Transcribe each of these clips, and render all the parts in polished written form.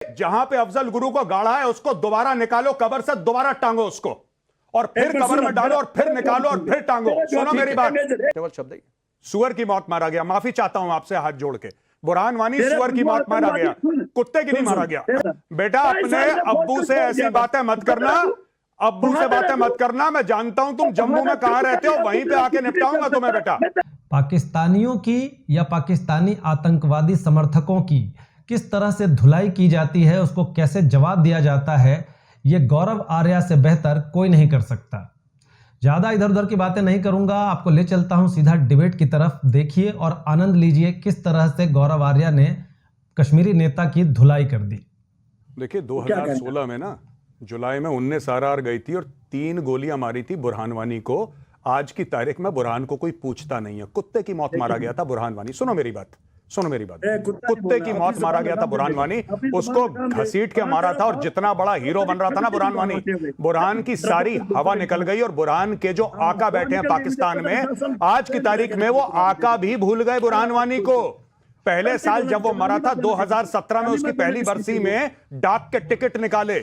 जहां पे अफजल गुरु को गाड़ा है उसको दोबारा निकालो कब्र से, दोबारा टांगो उसको, और फिर कब्र में डालो, और फिर निकालो, और फिर टांगो। सुनो मेरी बात। शब्द सुअर की मौत मारा गया, माफी चाहता हूं आपसे हाथ जोड़ के। बुरहान वानी सुअर की मौत मारा गया, कुत्ते की नहीं मारा गया। बेटा अपने अब्बू से ऐसी बातें मत करना, अब्बू से बातें मत करना। मैं जानता हूं तुम जम्मू में कहां रहते हो, वहीं पे आके निपटाऊंगा तुम्हें बेटा। पाकिस्तानियों की या पाकिस्तानी आतंकवादी समर्थकों की किस तरह से धुलाई की जाती है, उसको कैसे जवाब दिया जाता है, ये गौरव आर्या से बेहतर कोई नहीं कर सकता। ज़्यादा इधर उधर की बातें नहीं करूंगा, आपको ले चलता हूं सीधा डिबेट की तरफ। देखिए और आनंद लीजिए किस तरह से गौरव आर्या ने कश्मीरी नेता की धुलाई कर दी। देखिए 2016 में ना जुलाई में 19 RR गई थी और 3 गोलियां मारी थी बुरहान वानी को। आज की तारीख में बुरहान को कोई पूछता नहीं है। कुत्ते की मौत मारा गया था बुरहान वानी। सुनो मेरी बात, सुनो मेरी बात। कुत्ते की मौत मारा गया था बुरहान वानी, उसको घसीट के मारा था। और जितना बड़ा हीरो बन रहा था ना बुरहान वानी, बुरहान की सारी हवा निकल गई। और बुरहान के जो आका बैठे हैं पाकिस्तान में, आज की तारीख में वो आका भी भूल गए बुरहान वानी को। पहले साल जब वो मरा था 2017 में, उसकी पहली बरसी में डाक के टिकट निकाले,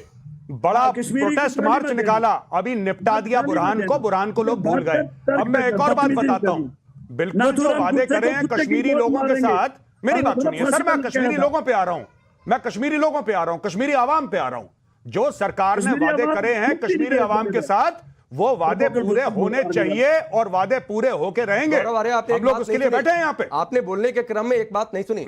बड़ा प्रोटेस्ट मार्च निकाला, अभी निपटा दिया बुरहान को। बुरहान को लोग भूल गए। अब मैं एक और बात बताता हूं, बिल्कुल जो वादे करे हैं कश्मीरी लोगों के साथ, मेरी बात सुनिए सर, मैं कश्मीरी लोगों पे आ रहा हूं, मैं कश्मीरी लोगों पे आ रहा हूं, कश्मीरी आवाम पे आ रहा हूं। जो सरकार ने वादे करे हैं कश्मीरी आवाम के साथ, वो वादे पूरे होने चाहिए और वादे पूरे होके रहेंगे। हम लोग उसके लिए बैठे हैं यहाँ पे। आपने बोलने के क्रम में एक बात नहीं सुनी।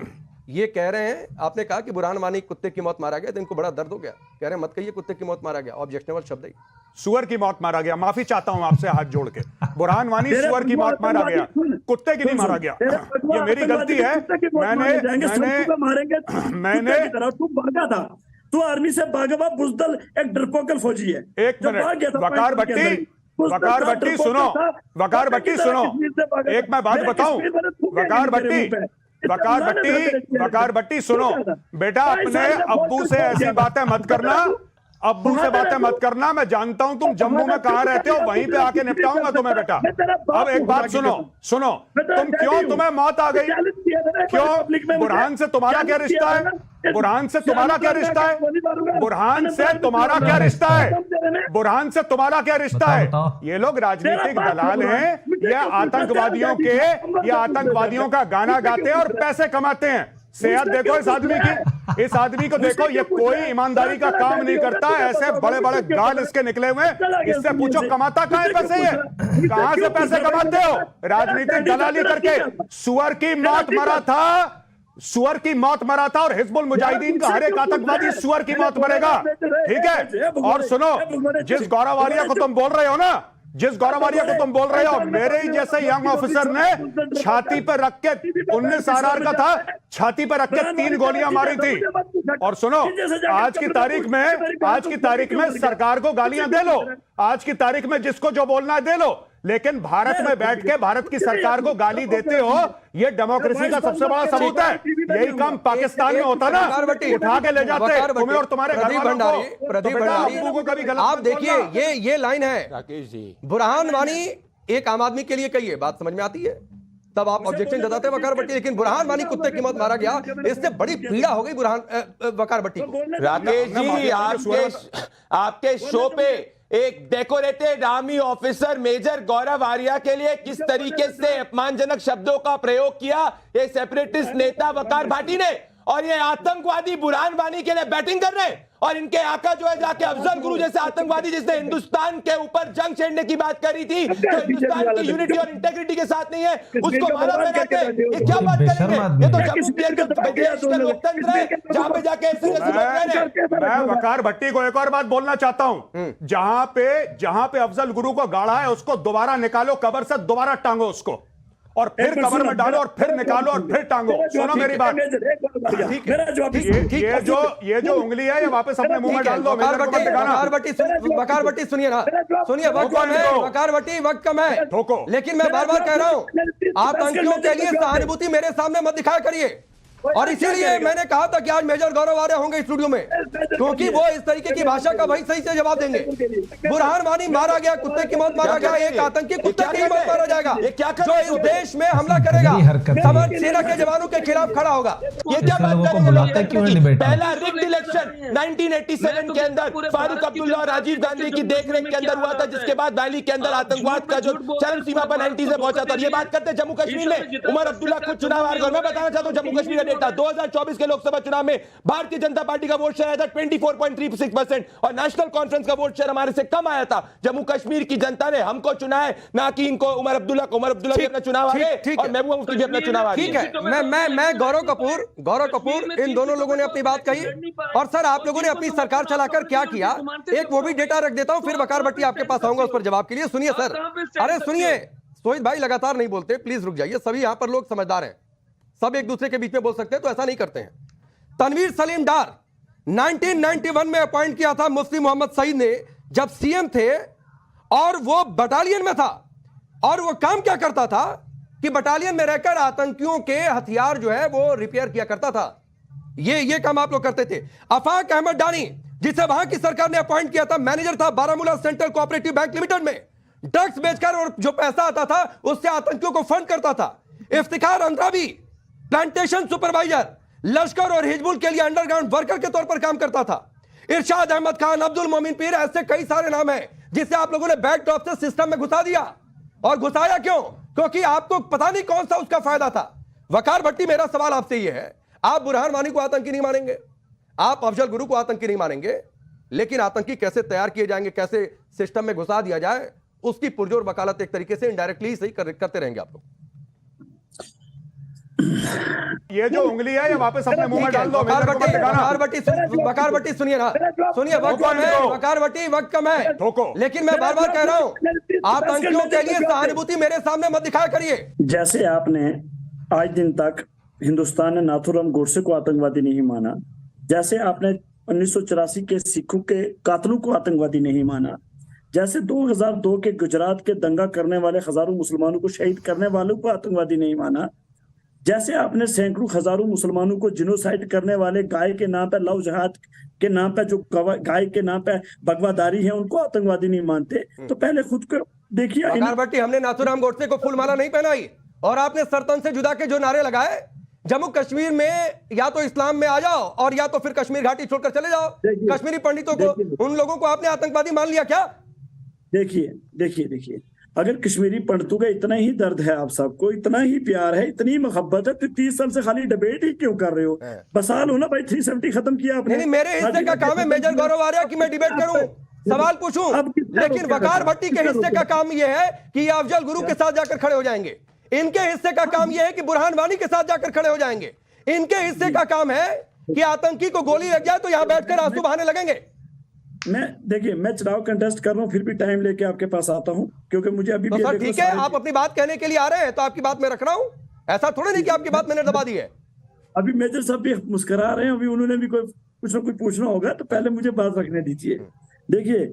ये कह रहे हैं, आपने कहा कि बुरहान वानी कुत्ते की मौत मारा गया, तो इनको बड़ा दर्द हो गया। कह रहे हैं मत कहिए कुत्ते की मौत मारा गया, ऑब्जेक्शनेबल शब्द है। सुअर की मौत मारा गया, माफी चाहता हूं आपसे हाथ जोड़ के। बुरहान वानी सुअर की मौत मारा गया, कुत्ते की नहीं मारा गया। ये मेरी गलती है। मैंने तू भागा था, तू आर्मी से भागा हुआ बुजदल एक डरपोकल फौजी है। एक मिनट वकार भट्टी, वकार भट्टी सुनो, वकार भट्टी सुनो, एक मैं बात बताऊं, वकार भट्टी, वकार भट्टी, वकार भट्टी सुनो बेटा, अपने अब्बू से ऐसी बातें मत करना, अब्बू से बातें मत करना। मैं जानता हूं तुम जम्मू में कहां रहते हो, वहीं पे आके निपटाऊंगा तुम्हें बेटा। अब एक बात सुनो, सुनो तुम क्यों, तुम्हें मौत आ गई क्यों? बुरहान से तुम्हारा क्या रिश्ता है? बुरहान से तुम्हारा क्या रिश्ता है? बुरहान से तुम्हारा क्या रिश्ता है? बुरहान से तुम्हारा क्या रिश्ता है? ये लोग राजनीतिक दलाल हैं, ये आतंकवादियों के, ये आतंकवादियों का गाना गाते हैं और पैसे कमाते हैं। सेहत देखो इस आदमी की, इस आदमी को देखो, ये कोई ईमानदारी का काम नहीं करता। ऐसे बड़े बड़े गाल इसके निकले हुए, इससे पूछो कमाता कहां है पैसे? ये कहां से पैसे कमाते हो? राजनीतिक दलाली करके। सुअर की मौत मरा था, सुअर की मौत मरा था, और हिजबुल मुजाहिदीन का हर एक आतंकवादी सुअर की मौत मरेगा, ठीक है? और सुनो, जिस गौरव आर्या को तुम बोल रहे हो ना, जिस गौरव आर्या को तुम बोल रहे हो, मेरे ही जैसे यंग ऑफिसर ने छाती पर रख के 19 RR का था, छाती पर रख के 3 गोलियां मारी थी। और सुनो, आज की तारीख में, आज की तारीख में सरकार को गालियां दे लो, आज की तारीख में जिसको जो बोलना है दे लो, लेकिन भारत में बैठ के भारत की सरकार को गाली देते हो, ये डेमोक्रेसी का सबसे बड़ा सबूत है। यही काम पाकिस्तान में होता ना, उठा के ले जाते तुम्हें और तुम्हारे घर वालों को। प्रदीप भंडारी, आप देखिए ये लाइन है राकेश जी, बुरहान वानी एक आम आदमी के लिए कही है, बात समझ में आती है, तब आप ऑब्जेक्शन जताते हैं वकार भट्टी। लेकिन बुरहान वानी कुत्ते की मौत मारा गया, इससे बड़ी पीड़ा हो गई बुरहान वकार भट्टी को। राकेश जी, आपके शो पे एक डेकोरेटेड आर्मी ऑफिसर मेजर गौरव आर्या के लिए किस तरीके से अपमानजनक शब्दों का प्रयोग किया ये सेपरेटिस्ट नेता वकार भाटी ने, और ये आतंकवादी बुरहान वानी के लिए बैटिंग कर रहे हैं। और इनके आका जो है जाके अफजल गुरु जैसे आतंकवादी जिसने हिंदुस्तान के ऊपर जंग छेड़ने की बात करी थी, जो हिंदुस्तान की यूनिटी और इंटेग्रिटी के साथ नहीं है, उसको मारा बनाते हैं। ये क्या बात करेंगे? ये तो जम्मू देश का लोकतंत्र है, जहां पे जाके मैं वकार भट्टी को एक और बात बोलना चाहता हूं, जहां पे अफजल गुरु को गाड़ा है उसको दोबारा निकालो कब्र से, दोबारा टांगो उसको, और फिर कब्र में डालो, और फिर निकालो, और फिर टांगो। सुनो मेरी बात, ये जो उंगली है ये वापस अपने मुंह में डाल दो। वकार भट्टी सुनिए ना, सुनिए, वक्त कम है वकार भट्टी, वक्त कम है। लेकिन मैं बार बार कह रहा हूं, आतंकियों के लिए सहानुभूति मेरे सामने मत दिखाया करिए। और इसीलिए मैंने कहा था कि आज मेजर गौरव आर्या होंगे स्टूडियो में, क्योंकि वो इस तरीके की भाषा का भाई सही से जवाब देंगे। बुरहान वानी मारा गया, कुत्ते की मौत मारा गया, एक आतंकी कुत्ते की मौत मारा जाएगा जो इस देश में हमला करेगा, समर सेना के जवानों के खिलाफ खड़ा होगा। ये क्या बात लोगों को बुलाते क्यों है डिबेट? पहला रिग्ड इलेक्शन 1987 के अंदर फारूक अब्दुल्ला और राजीव गांधी की देखरेख के अंदर हुआ था, जिसके बाद वैली के अंदर आतंकवाद का जो चरम सीमा पर 90 से पहुंचा था। ये बात करते जम्मू कश्मीर में उमर अब्दुल्ला खुद चुनाव हार गए। मैं बताना चाहता हूं जम्मू कश्मीर का डेटा 2024 के लोकसभा चुनाव में भारतीय जनता पार्टी का वोट शेयर आया था 24.36% और नेशनल कॉन्फ्रेंस का वोट शेयर हमारे से कम आया था। जम्मू कश्मीर की जनता ने हमको चुना है, ना कि इनको उमर अब्दुल्ला को। उमर अब्दुल्ला भी अपना चुनाव हारे और महबूबा मुफ्ती भी अपना चुनाव हारे। ठीक है, मैं गौरव कपूर इन दोनों लोगों ने अपनी बात कही। और सर आप लोगों ने अपनी सरकार चलाकर क्या किया, एक वो भी डेटा रख देता हूं, फिर वकार भट्टी आपके पास आऊंगा उस पर जवाब के लिए। सुनिए सर, अरे सुनिए, सोहित भाई लगातार नहीं बोलते, प्लीज रुक जाइए। सभी यहां पर लोग समझदार हैं, सब एक दूसरे के बीच में बोल सकते हैं, तो ऐसा नहीं करते हैं। तनवीर सलीम डार 1991 में अपॉइंट किया था मुफ्ती मोहम्मद सईद ने जब सीएम थे, और वो बटालियन में था। और वो काम क्या करता था कि बटालियन में रहकर आतंकियों के हथियार जो है वो रिपेयर किया करता था। ये काम आप लोग करते थे। अफाक अहमद डानी, जिसे वहां की सरकार ने अपॉइंट किया था, मैनेजर था Baramulla central cooperative bank limited में, ड्रग्स बेचकर और जो पैसा आता था उससे आतंकियों को फंड करता था। इफ्तिखार अंद्रावी प्लांटेशन सुपरवाइजर, लश्कर और हिजबुल के लिए अंडरग्राउंड वर्कर के तौर पर काम करता था। इरशाद अहमद खान, अब्दुल मोमिन पीर, ऐसे कई सारे नाम हैं जिसे आप लोगों ने बैकड्रॉप से सिस्टम में घुसा दिया। और घुसाया क्यों? क्योंकि आपको पता नहीं कौन सा उसका फायदा था। वकार भट्टी, मेरा सवाल आपसे यह है, आप बुरहान वानी को आतंकी नहीं मानेंगे, आप अफजल गुरु को आतंकी नहीं मानेंगे, लेकिन आतंकी कैसे तैयार किए जाएंगे, कैसे सिस्टम में घुसा दिया जाए, उसकी पुरजोर वकालत एक तरीके से इनडायरेक्टली सही करते रहेंगे आप लोग। ये जो उंगली है ये वापस अपने मुंह में डाल दो। वकार भट्टी सुनिए ना, सुनिए, वक्त कम है वकार भट्टी, वक्त कम है, लेकिन मैं बार बार कह रहा हूं आतंकियों के लिए सहानुभूति मेरे सामने मत दिखाया करिए। जैसे आपने आज दिन तक हिंदुस्तान ने नाथूराम गोडसे को आतंकवादी नहीं माना, जैसे आपने 1984 के सिखों के कातलों को आतंकवादी नहीं माना, जैसे 2002 के गुजरात के दंगा करने वाले हजारों मुसलमानों को शहीद करने वालों को आतंकवादी नहीं माना, जैसे आपने सैकड़ों हजारों मुसलमानों को जिनोसाइड करने वाले गाय के नाम पे, लव जहाद के नाम पे, जो गाय के नाम पे बगवादारी है, उनको आतंकवादी नहीं मानते, तो पहले खुद को देखिए। वकार भट्टी, हमने नाथूराम गोडसे को फूलमाला नहीं पहनाई, और आपने सरतन से जुदा के जो नारे लगाए, जम्मू कश्मीर में या तो इस्लाम में आ जाओ और या तो फिर कश्मीर घाटी छोड़कर चले जाओ, कश्मीरी पंडितों को, उन लोगों को आपने आतंकवादी मान लिया क्या? देखिए, अगर कश्मीरी पंडितों का इतना ही दर्द है, आप सबको इतना ही प्यार है, इतनी मोहब्बत है, तो 30 साल से खाली डिबेट ही क्यों कर रहे हो? बसा लो ना भाई, 370 खत्म किया आपने। नहीं, मेरे हिस्से का काम है मेजर गौरव आर्या कि मैं डिबेट करूं, सवाल पूछूं, लेकिन वकार भट्टी के हिस्से का काम यह है कि ये अफजल गुरु के साथ जाकर खड़े हो जाएंगे। इनके हिस्से का काम यह है कि बुरहान वानी के साथ जाकर खड़े हो जाएंगे। इनके हिस्से का काम है कि आतंकी को गोली लग जाए तो यहां बैठकर आंसू बहाने लगेंगे। मैं चुनाव कंटेस्ट कर रहा हूं, फिर भी टाइम लेके आपके पास आता हूं, क्योंकि मुझे अभी भी सर ठीक है, आप अपनी बात कहने के लिए आ रहे हैं तो आपकी बात मैं रख रहा हूं, ऐसा थोड़ा नहीं कि आपकी बात मैंने दबा दी है। अभी मेजर साहब भी मुस्कुरा रहे हैं, अभी उन्होंने भी कुछ ना कुछ पूछना होगा, तो पहले मुझे बात रखने दीजिए। देखिए,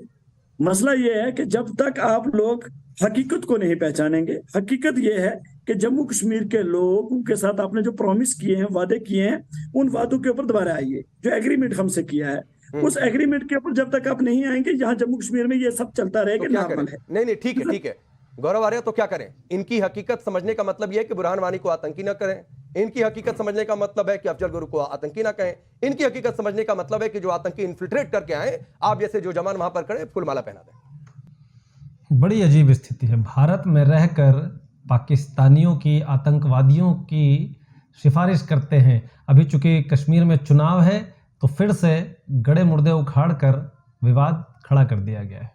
मसला ये है कि जब तक आप लोग हकीकत को नहीं पहचानेंगे, हकीकत ये है कि जम्मू कश्मीर के लोगों के साथ आपने जो प्रॉमिस किए हैं, वादे किए हैं, उन वादों के ऊपर दोबारा आइए। जो एग्रीमेंट हमसे किया है, उस एग्रीमेंट के ऊपर जब तक आप नहीं आएंगे, यहाँ जम्मू कश्मीर में ये सब चलता रहेगा, नॉर्मल है। नहीं, ठीक है गौरव आर्या, तो क्या करें? इनकी हकीकत समझने का मतलब यह है कि बुरहान वानी को आतंकी ना करें, इनकी हकीकत समझने का मतलब है कि अफजल गुरु को आतंकी ना कहें, इनकी हकीकत समझने का मतलब है कि जो आतंकी इन्फिल्ट्रेट करके आए, आप जैसे जो जवान वहां पर खड़े, फूलमाला पहना दें। बड़ी अजीब स्थिति है। भारत में रहकर पाकिस्तानियों की, आतंकवादियों की सिफारिश करते हैं। अभी चूंकि कश्मीर में चुनाव है तो फिर से गड़े मुर्दे उखाड़ कर विवाद खड़ा कर दिया गया है।